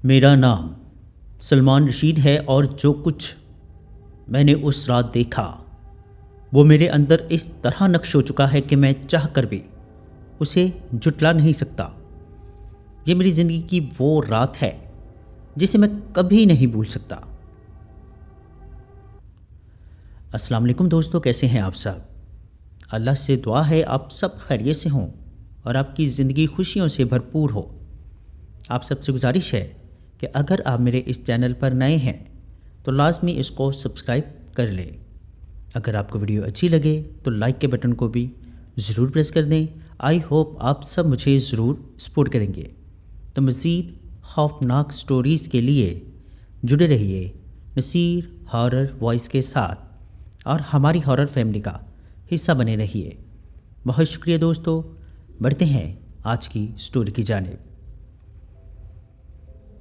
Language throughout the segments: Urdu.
میرا نام سلمان رشید ہے اور جو کچھ میں نے اس رات دیکھا وہ میرے اندر اس طرح نقش ہو چکا ہے کہ میں چاہ کر بھی اسے جھٹلا نہیں سکتا۔ یہ میری زندگی کی وہ رات ہے جسے میں کبھی نہیں بھول سکتا۔ السلام علیکم دوستو، کیسے ہیں آپ سب؟ اللہ سے دعا ہے آپ سب خیریت سے ہوں اور آپ کی زندگی خوشیوں سے بھرپور ہو۔ آپ سب سے گزارش ہے کہ اگر آپ میرے اس چینل پر نئے ہیں تو لازمی اس کو سبسکرائب کر لیں۔ اگر آپ کو ویڈیو اچھی لگے تو لائک کے بٹن کو بھی ضرور پریس کر دیں۔ آئی ہوپ آپ سب مجھے ضرور سپورٹ کریں گے۔ تو مزید خوفناک سٹوریز کے لیے جڑے رہیے نصیر ہارر وائس کے ساتھ اور ہماری ہارر فیملی کا حصہ بنے رہیے۔ بہت شکریہ دوستو، بڑھتے ہیں آج کی سٹوری کی جانب۔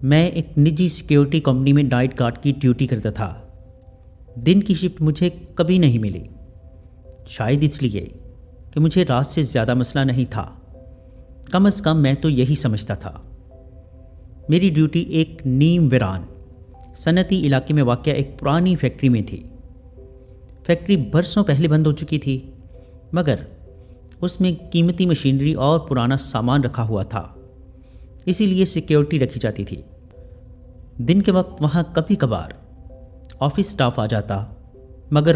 میں ایک نجی سیکیورٹی کمپنی میں نائٹ گارڈ کی ڈیوٹی کرتا تھا۔ دن کی شفٹ مجھے کبھی نہیں ملی، شاید اس لیے کہ مجھے رات سے زیادہ مسئلہ نہیں تھا۔ کم از کم میں تو یہی سمجھتا تھا۔ میری ڈیوٹی ایک نیم ویران صنعتی علاقے میں واقع ایک پرانی فیکٹری میں تھی۔ فیکٹری برسوں پہلے بند ہو چکی تھی، مگر اس میں قیمتی مشینری اور پرانا سامان رکھا ہوا تھا، اسی لیے سیکیورٹی رکھی جاتی تھی۔ دن کے وقت وہاں کبھی کبھار آفس سٹاف آ جاتا، مگر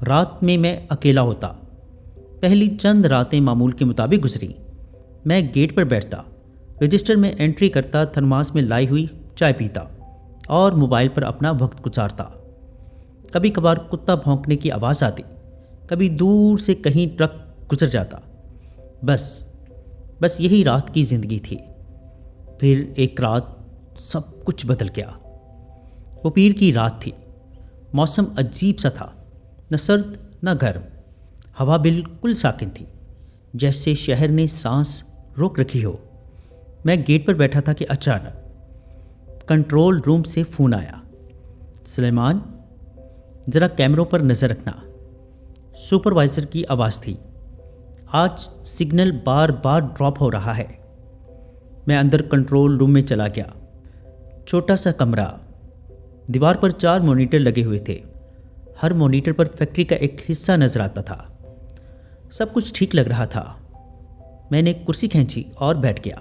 رات میں میں اکیلا ہوتا۔ پہلی چند راتیں معمول کے مطابق گزری۔ میں گیٹ پر بیٹھتا، رجسٹر میں انٹری کرتا، تھرماس میں لائی ہوئی چائے پیتا اور موبائل پر اپنا وقت گزارتا۔ کبھی کبھار کتا بھونکنے کی آواز آتی، کبھی دور سے کہیں ٹرک گزر جاتا۔ بس یہی رات کی زندگی تھی۔ پھر ایک رات سب کچھ بدل گیا۔ وہ پیر کی رات تھی۔ موسم عجیب سا تھا، نہ سرد نہ گرم، ہوا بالکل ساکن تھی، جیسے شہر نے سانس روک رکھی ہو۔ میں گیٹ پر بیٹھا تھا کہ اچانک کنٹرول روم سے فون آیا۔ سلیمان، ذرا کیمروں پر نظر رکھنا۔ سپروائزر کی آواز تھی۔ آج سگنل بار بار ڈراپ ہو رہا ہے۔ میں اندر کنٹرول روم میں چلا گیا۔ چھوٹا سا کمرہ، دیوار پر 4 مانیٹر لگے ہوئے تھے۔ ہر مانیٹر پر فیکٹری کا ایک حصہ نظر آتا تھا۔ سب کچھ ٹھیک لگ رہا تھا۔ میں نے کرسی کھینچی اور بیٹھ گیا۔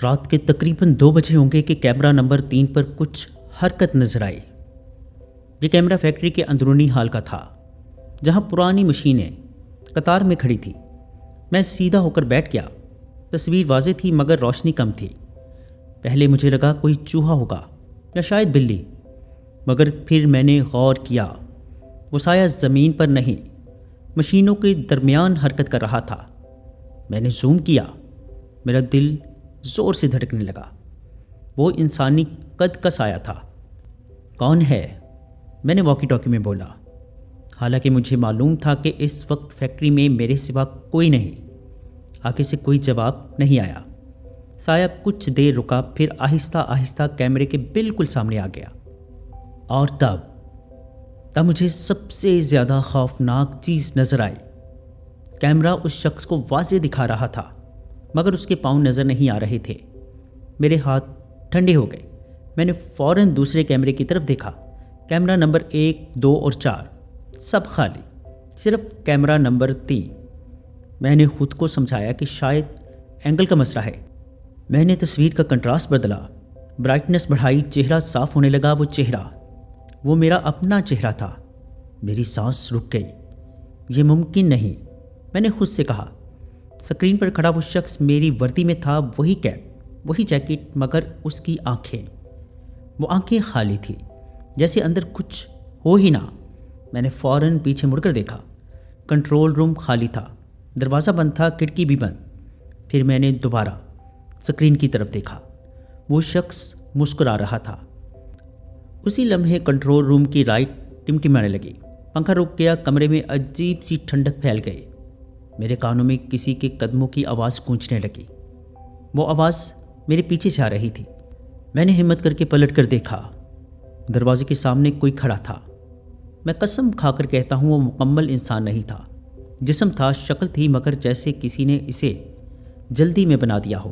رات کے تقریباً 2 بجے ہوں گے کہ کیمرہ نمبر 3 پر کچھ حرکت نظر آئی۔ یہ کیمرہ فیکٹری کے اندرونی ہال کا تھا، جہاں پرانی مشینیں قطار میں کھڑی تھی۔ میں سیدھا ہو کر بیٹھ گیا۔ تصویر واضح تھی مگر روشنی کم تھی۔ پہلے مجھے لگا کوئی چوہا ہوگا یا شاید بلی، مگر پھر میں نے غور کیا، وہ سایہ زمین پر نہیں، مشینوں کے درمیان حرکت کر رہا تھا۔ میں نے زوم کیا، میرا دل زور سے دھڑکنے لگا۔ وہ انسانی قد کا سایہ تھا۔ کون ہے؟ میں نے واکی ٹاکی میں بولا، حالانکہ مجھے معلوم تھا کہ اس وقت فیکٹری میں میرے سوا کوئی نہیں۔ آگے سے کوئی جواب نہیں آیا۔ سایہ کچھ دیر رکا، پھر آہستہ آہستہ کیمرے کے بالکل سامنے آ گیا۔ اور تب مجھے سب سے زیادہ خوفناک چیز نظر آئی۔ کیمرہ اس شخص کو واضح دکھا رہا تھا، مگر اس کے پاؤں نظر نہیں آ رہے تھے۔ میرے ہاتھ ٹھنڈے ہو گئے۔ میں نے فوراً دوسرے کیمرے کی طرف دیکھا۔ کیمرہ نمبر 1، 2 اور 4 سب خالی، صرف کیمرہ نمبر 3۔ میں نے خود کو سمجھایا کہ شاید اینگل کا مسئلہ ہے۔ میں نے تصویر کا کنٹراسٹ بدلا، برائٹنس بڑھائی، چہرہ صاف ہونے لگا۔ وہ میرا اپنا چہرہ تھا۔ میری سانس رک گئی۔ یہ ممکن نہیں، میں نے خود سے کہا۔ سکرین پر کھڑا وہ شخص میری وردی میں تھا، وہی کیپ، وہی جیکٹ، مگر اس کی وہ آنکھیں خالی تھی، جیسے اندر کچھ ہو ہی نہ۔ میں نے فوراً پیچھے مڑ کر دیکھا۔ کنٹرول روم خالی تھا، دروازہ بند تھا، کھڑکی بھی بند۔ پھر میں نے دوبارہ سکرین کی طرف دیکھا۔ وہ شخص مسکرا رہا تھا۔ اسی لمحے کنٹرول روم کی لائٹ ٹمٹمانے لگی، پنکھا رک گیا، کمرے میں عجیب سی ٹھنڈک پھیل گئی۔ میرے کانوں میں کسی کے قدموں کی آواز گونجنے لگی۔ وہ آواز میرے پیچھے سے آ رہی تھی۔ میں نے ہمت کر کے پلٹ کر دیکھا۔ دروازے کے سامنے کوئی کھڑا تھا۔ میں قسم کھا کر کہتا ہوں وہ مکمل انسان نہیں تھا۔ جسم تھا، شکل تھی، مگر جیسے کسی نے اسے جلدی میں بنا دیا ہو۔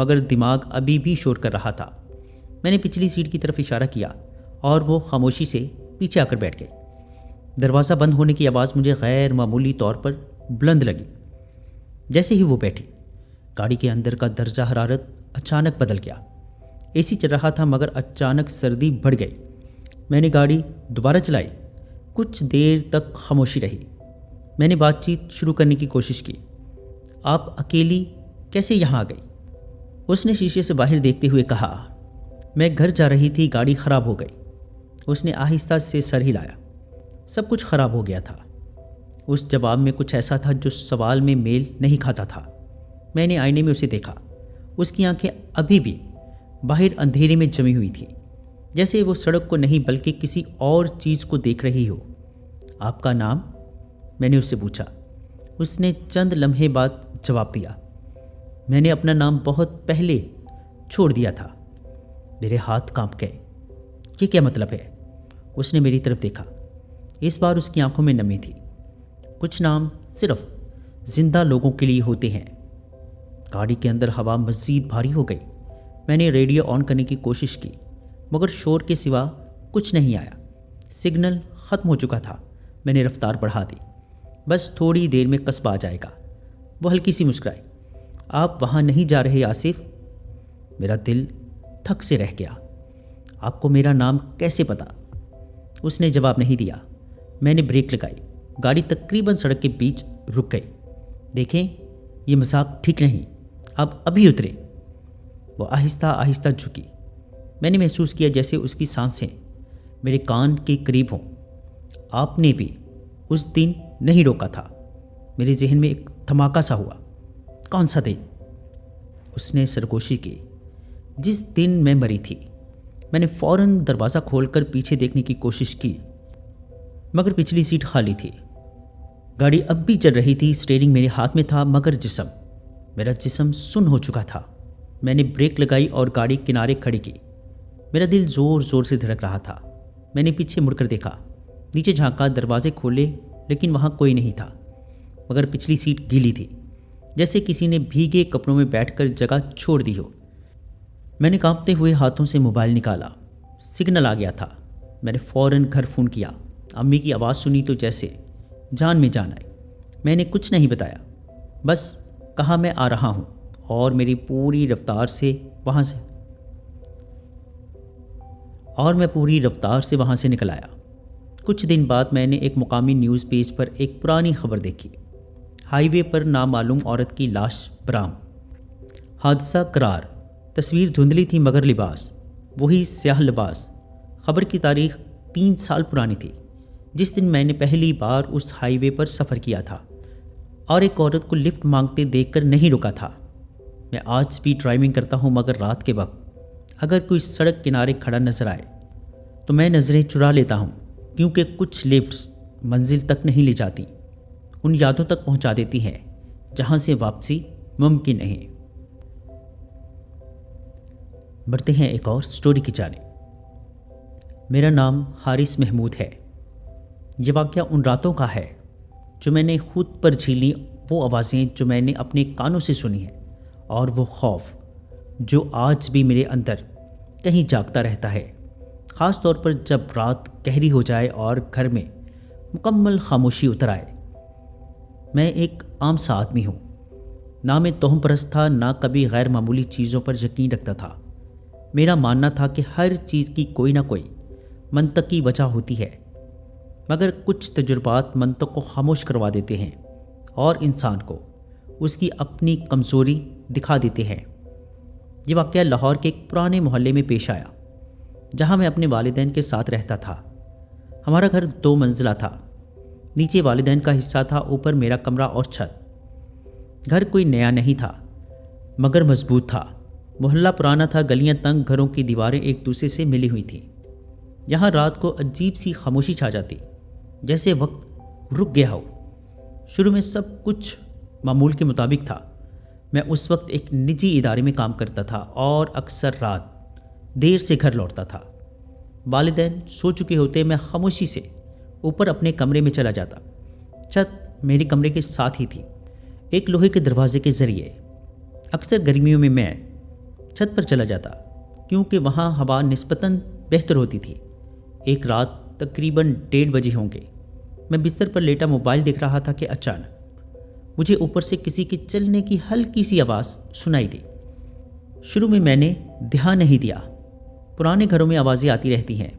مگر دماغ ابھی بھی شور کر رہا تھا۔ میں نے پچھلی سیٹ کی طرف اشارہ کیا اور وہ خاموشی سے پیچھے آ کر بیٹھ گئے۔ دروازہ بند ہونے کی آواز مجھے غیر معمولی طور پر بلند لگی۔ جیسے ہی وہ بیٹھی، گاڑی کے اندر کا درجہ حرارت اچانک بدل گیا۔ اے سی چل رہا تھا مگر اچانک سردی بڑھ گئی۔ میں نے گاڑی دوبارہ چلائی۔ کچھ دیر تک خاموشی رہی۔ میں نے بات چیت شروع کرنے کی کوشش کی۔ آپ اکیلی کیسے یہاں آ گئی؟ اس نے شیشے سے باہر دیکھتے ہوئے کہا، میں گھر جا رہی تھی، گاڑی خراب ہو گئی۔ اس نے آہستہ سے سر ہلایا۔ سب کچھ خراب ہو گیا تھا۔ اس جواب میں کچھ ایسا تھا جو سوال میں میل نہیں کھاتا تھا۔ میں نے آئینے میں اسے دیکھا۔ اس کی آنکھیں ابھی بھی باہر اندھیرے میں جمی ہوئی تھی، جیسے وہ سڑک کو نہیں بلکہ کسی اور چیز کو دیکھ رہی ہو۔ آپ کا نام؟ میں نے اس سے پوچھا۔ اس نے چند لمحے بعد جواب دیا، میں نے اپنا نام بہت پہلے چھوڑ دیا تھا۔ میرے ہاتھ کانپ گئے۔ یہ کیا مطلب ہے؟ اس نے میری طرف دیکھا۔ اس بار اس کی آنکھوں میں نمی تھی۔ کچھ نام صرف زندہ لوگوں کے لیے ہوتے ہیں۔ گاڑی کے اندر ہوا مزید بھاری ہو گئی۔ میں نے ریڈیو آن کرنے کی کوشش کی مگر شور کے سوا کچھ نہیں آیا۔ سگنل ختم ہو چکا تھا۔ میں نے رفتار بڑھا دی۔ بس تھوڑی دیر میں قصبہ آ جائے گا۔ وہ ہلکی سی مسکرائی۔ آپ وہاں نہیں جا رہے آصف؟ میرا دل تھک سے رہ گیا۔ آپ کو میرا نام کیسے پتا؟ اس نے جواب نہیں دیا۔ میں نے بریک لگائی۔ گاڑی تقریباً سڑک کے بیچ رک گئی۔ دیکھیں، یہ مذاق ٹھیک نہیں، آپ ابھی اترے۔ وہ آہستہ آہستہ جھکی۔ میں نے محسوس کیا جیسے اس کی سانسیں میرے کان کے قریب ہوں۔ آپ نے بھی اس دن نہیں روکا تھا۔ میرے ذہن میں ایک دھماکہ سا ہوا۔ کون سا دن؟ اس نے سرگوشی کی۔ جس دن میں مری تھی۔ میں نے فوراً دروازہ کھول کر پیچھے دیکھنے کی کوشش کی مگر پچھلی سیٹ خالی تھی۔ گاڑی اب بھی چل رہی تھی، اسٹیئرنگ میرے ہاتھ میں تھا مگر میرا جسم سن ہو چکا تھا۔ میں نے بریک لگائی اور گاڑی کنارے کھڑی کی۔ میرا دل زور زور سے دھڑک رہا تھا۔ میں نے پیچھے مڑ کر دیکھا، نیچے جھانکا، دروازے کھولے لیکن وہاں کوئی نہیں تھا مگر پچھلی سیٹ گیلی تھی، جیسے کسی نے بھیگے کپڑوں میں بیٹھ کر جگہ چھوڑ دی ہو۔ میں نے کانپتے ہوئے ہاتھوں سے موبائل نکالا۔ سگنل آ گیا تھا۔ میں نے فوراً گھر فون کیا۔ امی کی آواز سنی تو جیسے جان میں جان آئی۔ میں نے کچھ نہیں بتایا، بس کہا میں آ رہا ہوں اور میں پوری رفتار سے وہاں سے نکل آیا۔ کچھ دن بعد میں نے ایک مقامی نیوز پیج پر ایک پرانی خبر دیکھی۔ ہائی وے پر نامعلوم عورت کی لاش برآمد۔ حادثہ قرار۔ تصویر دھندلی تھی مگر لباس وہی سیاہ لباس۔ خبر کی تاریخ 3 سال پرانی تھی، جس دن میں نے پہلی بار اس ہائی وے پر سفر کیا تھا اور ایک عورت کو لفٹ مانگتے دیکھ کر نہیں رکا تھا۔ میں آج بھی ڈرائیونگ کرتا ہوں مگر رات کے وقت اگر کوئی سڑک کنارے کھڑا نظر آئے تو میں نظریں چرا لیتا ہوں، کیونکہ کچھ لفٹس منزل تک نہیں لے جاتی، ان یادوں تک پہنچا دیتی ہیں جہاں سے واپسی ممکن نہیں۔ بڑھتے ہیں ایک اور سٹوری کی جانب۔ میرا نام حارث محمود ہے۔ یہ واقعہ ان راتوں کا ہے جو میں نے خود پر جھیلی، وہ آوازیں جو میں نے اپنے کانوں سے سنی ہیں، اور وہ خوف جو آج بھی میرے اندر کہیں جاگتا رہتا ہے، خاص طور پر جب رات گہری ہو جائے اور گھر میں مکمل خاموشی اتر آئے۔ میں ایک عام سا آدمی ہوں، نہ میں توہم پرست تھا، نہ کبھی غیر معمولی چیزوں پر یقین رکھتا تھا۔ میرا ماننا تھا کہ ہر چیز کی کوئی نہ کوئی منطقی وجہ ہوتی ہے، مگر کچھ تجربات منطق کو خاموش کروا دیتے ہیں اور انسان کو اس کی اپنی کمزوری دکھا دیتے ہیں۔ یہ واقعہ لاہور کے ایک پرانے محلے میں پیش آیا، جہاں میں اپنے والدین کے ساتھ رہتا تھا۔ ہمارا گھر 2 منزلہ تھا، نیچے والدین کا حصہ تھا، اوپر میرا کمرہ اور چھت۔ گھر کوئی نیا نہیں تھا مگر مضبوط تھا۔ محلہ پرانا تھا، گلیاں تنگ، گھروں کی دیواریں ایک دوسرے سے ملی ہوئی تھیں۔ یہاں رات کو عجیب سی خاموشی چھا جاتی، جیسے وقت رک گیا ہو۔ شروع میں سب کچھ معمول کے مطابق تھا۔ میں اس وقت ایک نجی ادارے میں کام کرتا تھا اور اکثر رات دیر سے گھر لوٹتا تھا۔ والدین سو چکے ہوتے، میں خاموشی سے اوپر اپنے کمرے میں چلا جاتا۔ چھت میرے کمرے کے ساتھ ہی تھی، ایک لوہے کے دروازے کے ذریعے۔ اکثر گرمیوں میں چھت پر چلا جاتا کیونکہ وہاں ہوا نسبتاً بہتر ہوتی تھی۔ ایک رات تقریباً 1:30 بجے ہوں گے، میں بستر پر لیٹا موبائل دیکھ رہا تھا کہ اچانک مجھے اوپر سے کسی کے چلنے کی ہلکی سی آواز سنائی دی۔ شروع میں نے دھیان نہیں دیا۔ پرانے گھروں میں آوازیں آتی رہتی ہیں،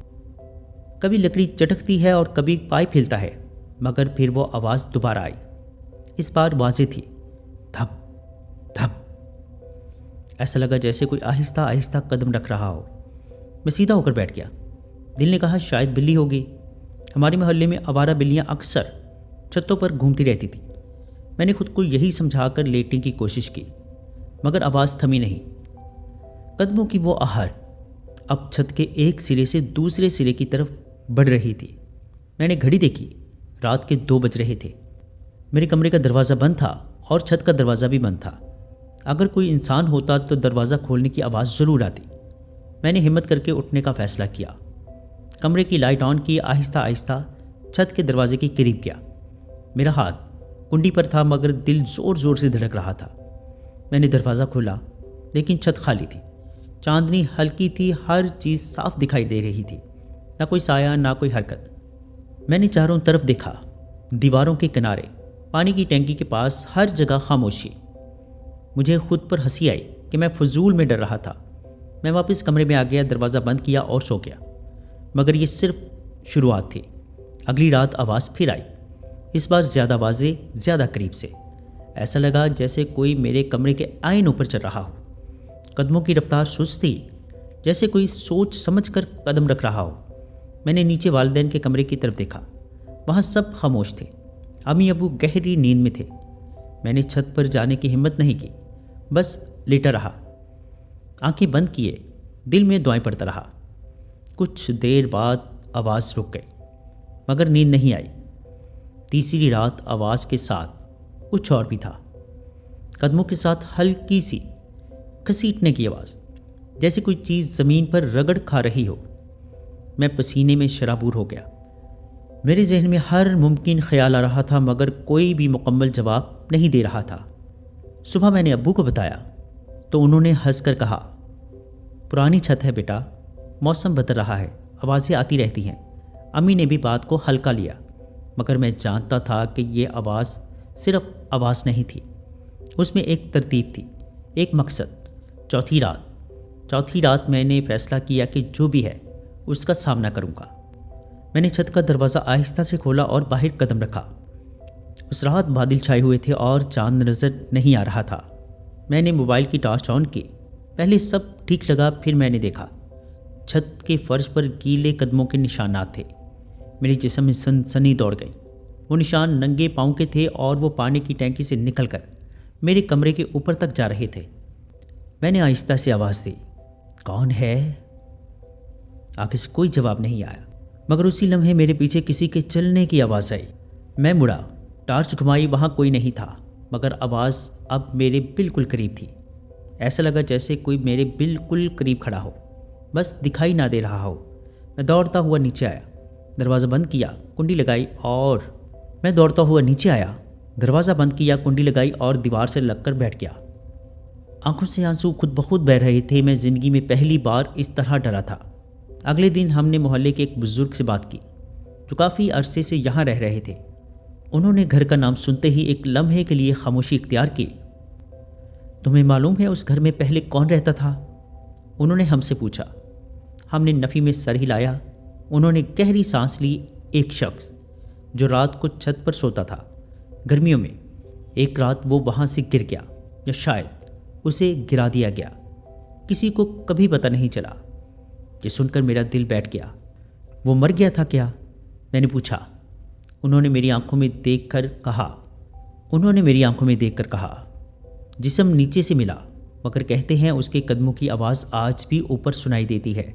کبھی لکڑی چٹکتی ہے اور کبھی پائپ ہلتا ہے، مگر پھر وہ آواز دوبارہ آئی۔ اس بار واضح تھی، دھپ دھپ۔ ایسا لگا جیسے کوئی آہستہ آہستہ قدم رکھ رہا ہو۔ میں سیدھا ہو کر بیٹھ گیا۔ دل نے کہا شاید بلی ہوگی۔ ہمارے محلے میں آوارہ بلیاں اکثر چھتوں پر گھومتی رہتی تھیں۔ میں نے خود کو یہی سمجھا کر لیٹنے کی کوشش کی، مگر آواز تھمی نہیں۔ قدموں کی وہ آہٹ اب چھت کے ایک سرے سے دوسرے سرے کی طرف بڑھ رہی تھی۔ میں نے گھڑی دیکھی، رات کے 2 بج رہے تھے۔ میرے کمرے کا دروازہ بند تھا اور چھت کا دروازہ بھی بند تھا۔ اگر کوئی انسان ہوتا تو دروازہ کھولنے کی آواز ضرور آتی۔ میں نے ہمت کر کے اٹھنے کا فیصلہ کیا۔ کمرے کی لائٹ آن کی، آہستہ آہستہ چھت کے دروازے کے قریب گیا۔ میرا ہاتھ کنڈی پر تھا مگر دل زور زور سے دھڑک رہا تھا۔ میں نے دروازہ کھولا لیکن چھت خالی تھی۔ چاندنی ہلکی تھی، ہر چیز صاف دکھائی دے رہی تھی، نہ کوئی سایہ نہ کوئی حرکت۔ میں نے چاروں طرف دیکھا، دیواروں کے کنارے، پانی کی ٹینکی کے پاس، ہر جگہ خاموشی۔ مجھے خود پر ہنسی آئی کہ میں فضول میں ڈر رہا تھا۔ میں واپس کمرے میں آ گیا، دروازہ بند کیا اور سو گیا۔ مگر یہ صرف شروعات تھی۔ اگلی رات آواز پھر آئی، اس بار زیادہ واضح، زیادہ قریب سے۔ ایسا لگا جیسے کوئی میرے کمرے کے آئین اوپر چل رہا ہو۔ قدموں کی رفتار سست تھی، جیسے کوئی سوچ سمجھ کر قدم رکھ رہا ہو۔ میں نے نیچے والدین کے کمرے کی طرف دیکھا، وہاں سب خاموش تھے۔ امی ابو گہری نیند میں تھے۔ میں نے چھت پر جانے کی ہمت نہیں کی، بس لیٹا رہا، آنکھیں بند کیے، دل میں دعائیں پڑھتا رہا۔ کچھ دیر بعد آواز رک گئی، مگر نیند نہیں آئی۔ تیسری رات آواز کے ساتھ کچھ اور بھی تھا، قدموں کے ساتھ ہلکی سی گھسیٹنے کی آواز، جیسے کوئی چیز زمین پر رگڑ کھا رہی ہو۔ میں پسینے میں شرابور ہو گیا۔ میرے ذہن میں ہر ممکن خیال آ رہا تھا مگر کوئی بھی مکمل جواب نہیں دے رہا تھا۔ صبح میں نے ابو کو بتایا تو انہوں نے ہنس کر کہا، پرانی چھت ہے بیٹا، موسم بدل رہا ہے، آوازیں آتی رہتی ہیں۔ امی نے بھی بات کو ہلکا لیا، مگر میں جانتا تھا کہ یہ آواز صرف آواز نہیں تھی، اس میں ایک ترتیب تھی، ایک مقصد۔ چوتھی رات میں نے فیصلہ کیا کہ جو بھی ہے اس کا سامنا کروں گا۔ میں نے چھت کا دروازہ آہستہ سے کھولا اور باہر قدم رکھا۔ اس رات بادل چھائے ہوئے تھے اور چاند نظر نہیں آ رہا تھا۔ میں نے موبائل کی ٹارچ آن کی، پہلے سب ٹھیک لگا، پھر میں نے دیکھا چھت کے فرش پر گیلے قدموں کے نشانات تھے۔ میری جسم میں سنسنی دوڑ گئی۔ وہ نشان ننگے پاؤں کے تھے اور وہ پانی کی ٹینکی سے نکل کر میرے کمرے کے اوپر تک جا رہے تھے۔ میں نے آہستہ سے آواز دی، کون ہے؟ آگے سے کوئی جواب نہیں آیا، مگر اسی لمحے میرے پیچھے کسی کے چلنے کی آواز آئی۔ میں مڑا، ٹارچ گھمائی، وہاں کوئی نہیں تھا، مگر آواز اب میرے بالکل قریب تھی۔ ایسا لگا جیسے کوئی میرے بالکل قریب کھڑا ہو، بس دکھائی نہ دے رہا ہو۔ میں دوڑتا ہوا نیچے آیا، دروازہ بند کیا، کنڈی لگائی اور دیوار سے لگ کر بیٹھ گیا۔ آنکھوں سے آنسو خود بخود بہہ رہے تھے۔ میں زندگی میں پہلی بار اس طرح ڈرا تھا۔ اگلے دن ہم نے محلے کے ایک بزرگ سے بات کی جو کافی عرصے سے یہاں رہ رہے تھے۔ انہوں نے گھر کا نام سنتے ہی ایک لمحے کے لیے خاموشی اختیار کی۔ تمہیں معلوم ہے اس گھر میں پہلے کون رہتا تھا؟ انہوں نے ہم سے پوچھا۔ ہم نے نفی میں سر ہلایا۔ انہوں نے گہری سانس لی۔ ایک شخص جو رات کو چھت پر سوتا تھا، گرمیوں میں، ایک رات وہ وہاں سے گر گیا، یا شاید اسے گرا دیا گیا، کسی کو کبھی پتہ نہیں چلا۔ یہ سن کر میرا دل بیٹھ گیا۔ وہ مر گیا تھا کیا؟ میں نے پوچھا۔ انہوں نے میری آنکھوں میں دیکھ کر کہا، جسم نیچے سے ملا، مگر کہتے ہیں اس کے قدموں کی آواز آج بھی اوپر سنائی دیتی ہے۔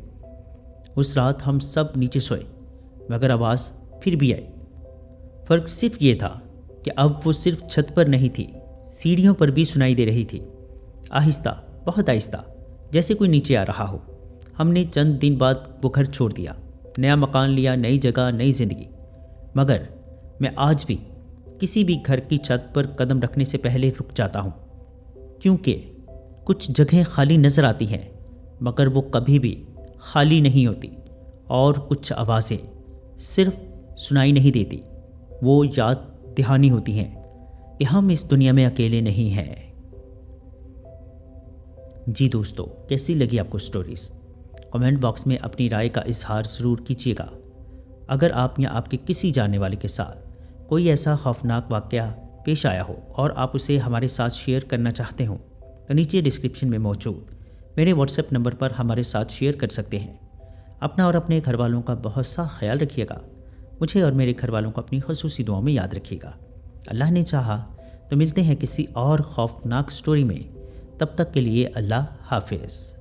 اس رات ہم سب نیچے سوئے، مگر آواز پھر بھی آئی۔ فرق صرف یہ تھا کہ اب وہ صرف چھت پر نہیں تھی، سیڑھیوں پر بھی سنائی دے رہی تھی، آہستہ، بہت آہستہ، جیسے کوئی نیچے آ رہا ہو۔ ہم نے چند دن بعد وہ گھر چھوڑ دیا، نیا مکان لیا، نئی جگہ، نئی زندگی۔ مگر میں آج بھی کسی بھی گھر کی چھت پر قدم رکھنے سے پہلے رک جاتا ہوں، کیونکہ کچھ جگہیں خالی نظر آتی ہیں مگر وہ کبھی بھی خالی نہیں ہوتی، اور کچھ آوازیں صرف سنائی نہیں دیتی، وہ یاد دہانی ہوتی ہیں کہ ہم اس دنیا میں اکیلے نہیں ہیں۔ جی دوستو، کیسی لگی آپ کو سٹوریز؟ کمنٹ باکس میں اپنی رائے کا اظہار ضرور کیجیے گا۔ اگر آپ یا آپ کے کسی جاننے والے کے ساتھ کوئی ایسا خوفناک واقعہ پیش آیا ہو اور آپ اسے ہمارے ساتھ شیئر کرنا چاہتے ہوں تو نیچے ڈسکرپشن میں موجود میرے واٹس ایپ نمبر پر ہمارے ساتھ شیئر کر سکتے ہیں۔ اپنا اور اپنے گھر والوں کا بہت سا خیال رکھیے گا۔ مجھے اور میرے گھر والوں کو اپنی خصوصی دعاؤں میں یاد رکھیے گا۔ اللہ نے چاہا تو ملتے ہیں کسی اور خوفناک سٹوری میں، تب تک کے لیے اللہ حافظ۔